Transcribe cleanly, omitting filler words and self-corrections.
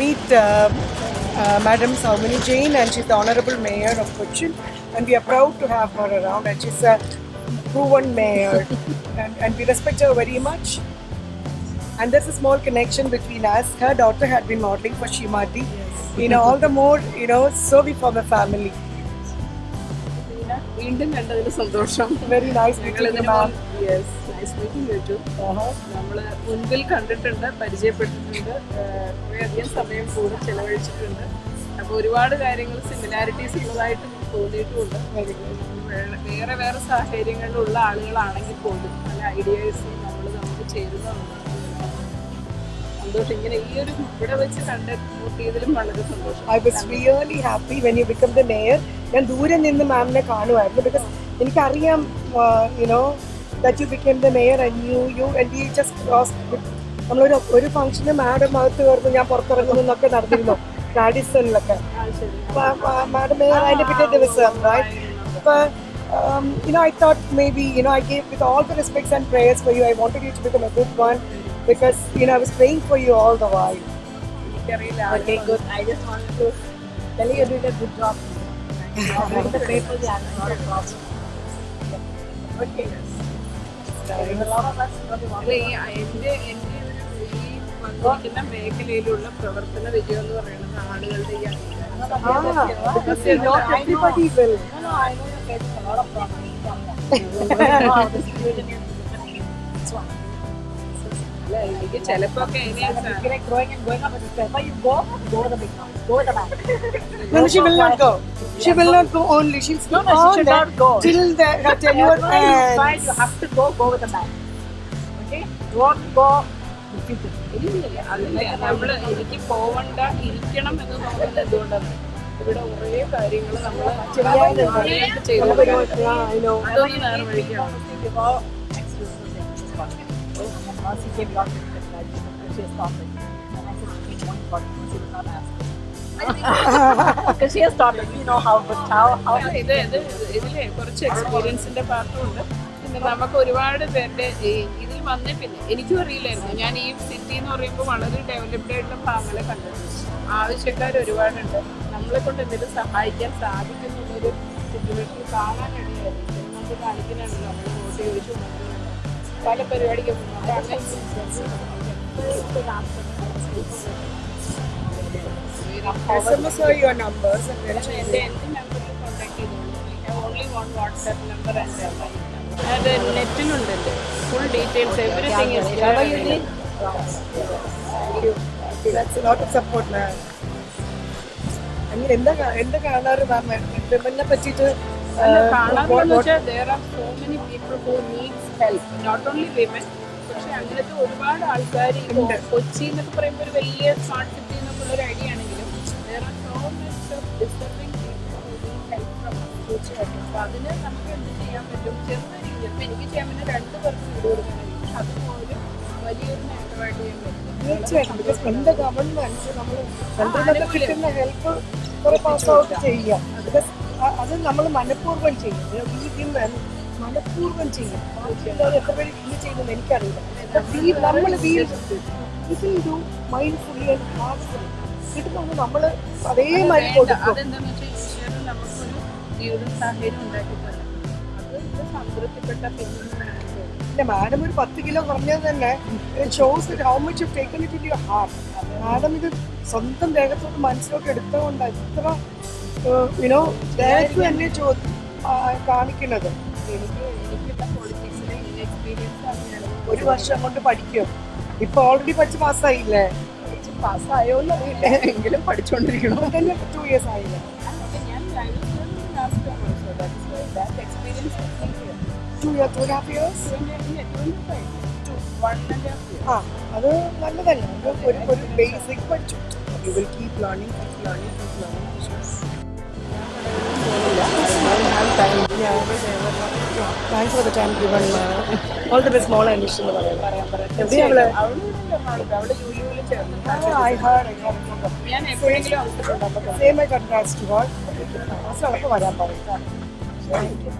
meet Madam Saumini Jain, and she's the Honorable Mayor of Cochin, and we are proud to have her around, and she's a proven mayor, and we respect her very much. And there's a small connection between us. Her daughter had been modeling for Shrimati. Yes. All the more, so we form a family. Very nice meeting you, ma'am. Yes, nice meeting you too. നമ്മൾ മുൻപിൽ കണ്ടിട്ടുണ്ട്, പരിചയപ്പെട്ടിട്ടുണ്ട്, കുറേയധികം സമയം കൂടെ ചെലവഴിച്ചിട്ടുണ്ട്. അപ്പോൾ ഒരുപാട് കാര്യങ്ങൾ similarities ഉള്ളതായിട്ട് തോന്നിയിട്ടുമുണ്ട്. വേറെ വേറെ സാഹചര്യങ്ങളിലുള്ള ആളുകളാണെങ്കിൽ പോലും നല്ല ഐഡിയാസ് നമുക്ക് ചേരുന്നുണ്ട്. I was really happy when you become the mayor. ഞാൻ ദൂരെ നിന്ന് മാമിനെ കാണുമായിരുന്നു because എനിക്കറിയാം that you became the mayor and you and we just crossed. നമ്മളൊരു ഫംഗ്ഷന് മാഡം അകത്ത് കയറുന്നു, ഞാൻ പുറത്തിറങ്ങുന്നു എന്നൊക്കെ നടന്നിരുന്നു റാഡിസണിലൊക്കെ. മാഡം മേയർ അതിൻ്റെ പിറ്റേ ദിവസം I thought maybe I gave with all the respects and prayers for you. I wanted you to become a good one because I was praying for you all the while. Okay, good. I just wanted to tell you did a good job. The papers and a lot of problems. Okay. There a lot of us വന്നിരിക്കുന്ന മേഖലയിലുള്ള പ്രവർത്തന വിജയം എന്ന് പറയുന്നത് ആളുകളുടെ ഈ everybody will. No, I know you're facing a lot of problems. എനിക്ക് ചിലപ്പോഴൊക്കെ growing and going up with the but you go to the big one. Go to the back. No, she will not go. She will not go only. She'll No, she should not go. Till the tenure ends. Fine, you have to go with the back. Okay? Don't go. നമ്മള് എനിക്ക് പോവണ്ട ഇരിക്കണം എന്ന് തോന്നുന്നത് എന്തുകൊണ്ടാണ് ഇവിടെ കുറേ കാര്യങ്ങൾ നമ്മൾ ചെയ്തു അതൊന്നും നേരെ വഴിക്കാണ്. Mercy gave you all the she has stopped it. And I said, she will not ask. Because she has stopped it. You know how ഇതിലെ കുറച്ച് എക്സ്പീരിയൻസിന്റെ പാർട്ടുമുണ്ട്. പിന്നെ നമുക്ക് ഒരുപാട് പേരുടെ ഇതിൽ വന്നേ പിന്നെ എനിക്കും അറിയില്ലായിരുന്നു. ഞാൻ ഈ സിറ്റി എന്ന് പറയുമ്പോൾ വളരെ ഡെവലപ്ഡ് ആയിട്ടുള്ള ഭാഗങ്ങളെ കണ്ടിട്ടുണ്ട്. ആവശ്യക്കാർ ഒരുപാടുണ്ട്. നമ്മളെ കൊണ്ട് എന്തെങ്കിലും സഹായിക്കാൻ സാധിക്കുന്നുള്ളൊരു സിറ്റുവേഷൻ കാണാനിടയായിരുന്നു. നമുക്ക് കാണിക്കുന്നുണ്ടല്ലോ നമ്മൾ വോട്ട് ചോദിച്ചു പല പരിപാടിക്കും SMS or your numbers and then എൻ്റെ നമ്പറിൽ കോൺടാക്ട് ചെയ്തോളൂ. Only one WhatsApp number and നെറ്റിലുണ്ട് full details everything that's a lot of support, ma'am. അങ്ങനെ എന്താ കാണാറ് മാം വിമനെ പറ്റിയിട്ട്? കാണാറുണ്ടെന്ന് വെച്ചാൽ there are so many people who needs help, not only women. പക്ഷെ അങ്ങനത്തെ ഒരുപാട് ആൾക്കാർ കൊച്ചി എന്നൊക്കെ പറയുമ്പോൾ ഒരു വലിയ സ്മാർട്ട് സിറ്റി എന്നൊക്കെ ഉള്ളൊരു ഐഡിയ ആണെങ്കിലും there are so much of deserving people who need help from us. തീർച്ചയായിട്ടും. അപ്പോൾ അതിന് നമുക്ക് എന്ത് ചെയ്യാൻ പറ്റും? ചെറിയ രീതിയിൽ ഇപ്പം എനിക്ക് ചെയ്യാൻ പറ്റുന്ന 2 പേർക്ക് വീട് കൊടുക്കാനായിരിക്കും. അതുപോലെ വലിയൊരു നേട്ടമായിട്ട് ചെയ്യാൻ പറ്റും. തീർച്ചയായിട്ടും. ബിക്കോസ് നമ്മുടെ ഗവൺമെന്റ് നമ്മൾ സെൻട്രലൊക്കെ കിട്ടുന്ന ഹെൽപ്പ് കുറെ പാസ് ഔട്ട് ചെയ്യുക. ബിക്കോസ് അത് നമ്മൾ മനഃപൂർവ്വം ചെയ്യും. മനഃപൂർവ്വം ചെയ്യും. എത്ര പേര് ഇന്ന് ചെയ്യുന്നത് എനിക്കറിയില്ല. നമ്മൾ മൈൻഡ്ഫുള്ളി ആൻഡ് ഹാർട്ട്ഫുള്ളി കിട്ടുമ്പോൾ നമ്മൾ അതേമാതിരി കൊടുക്കും. അതെന്താണെന്ന് വെച്ചാൽ ഈശ്വരൻ നമുക്കൊരു ജീവിത സാഹചര്യം ഉണ്ടാക്കി തരണം. അത് സംതൃപ്തിപ്പെട്ട പിന്നെ മാഡം ഒരു 10 കിലോ കുറഞ്ഞത് തന്നെ shows how much you taken it in your heart. Madam ഇത് സ്വന്തം ദേഹത്തോട് മനസ്സിലോട്ട് എടുത്തുകൊണ്ട് ഇത്ര ദേഹത്ത് തന്നെ കാണിക്കുന്നത്. ഒരു വർഷം കൊണ്ട് പഠിക്കും. ഇപ്പൊ ഓൾറെഡി പഠിച്ച് പാസ്സായില്ലേ? പാസ്സായോന്ന് അറിയില്ല, എങ്കിലും പഠിച്ചുകൊണ്ടിരിക്കണം. 2 years ആയില്ലേ? Two and a half years? അത് നല്ലതല്ലേ? ഒരു ബേസിക് പഠിച്ചു. You will keep learning. Thanks for the time given. All the best, small and issue. I heard. Same I got to her. Thank you.